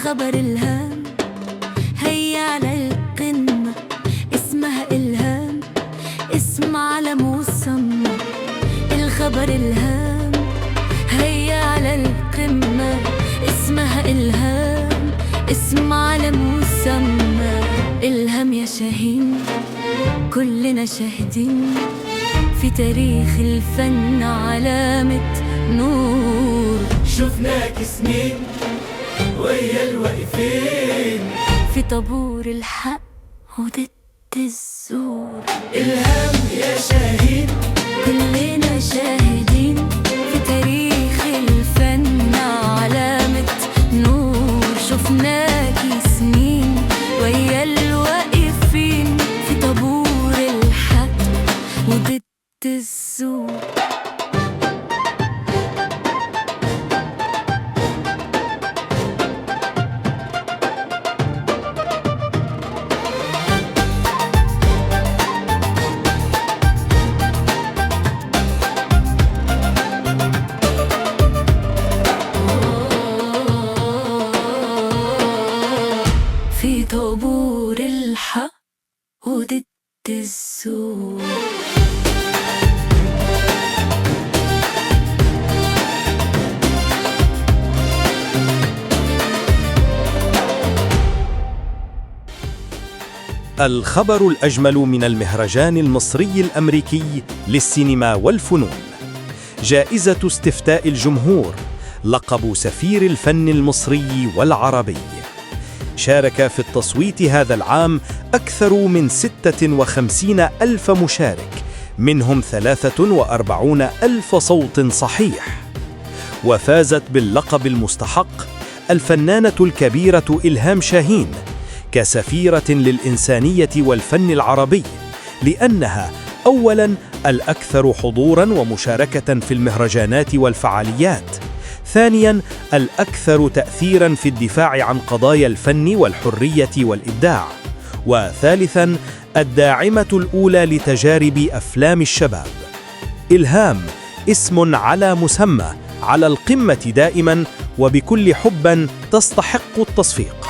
الخبر إلهام، هيا على القمة، اسمها إلهام، اسم على مسمى. الخبر إلهام، هيا على القمة، اسمها إلهام، اسم على مسمى. إلهام يا شاهين، كلنا شاهدين في تاريخ الفن علامة نور. شفناك سنين ويا الواقفين في طابور الحق وضد الزور. إلهام يا شاهين، كلنا شاهدين في تاريخ الفن علامة نور. شفناكي سنين ويا الواقفين في طابور الحق وضد الزور. في طابور الحق وضد الزور. الخبر الأجمل من المهرجان المصري الأمريكي للسينما والفنون، جائزة استفتاء الجمهور، لقب سفير الفن المصري والعربي. شارك في التصويت هذا العام أكثر من 56 ألف مشارك، منهم 43 ألف صوت صحيح. وفازت باللقب المستحق الفنانة الكبيرة إلهام شاهين كسفيرة للإنسانية والفن العربي، لأنها أولاً الأكثر حضوراً ومشاركة في المهرجانات والفعاليات، ثانياً الأكثر تأثيراً في الدفاع عن قضايا الفن والحرية والإبداع، وثالثاً الداعمة الأولى لتجارب أفلام الشباب. إلهام اسم على مسمى، على القمة دائماً وبكل حب تستحق التصفيق.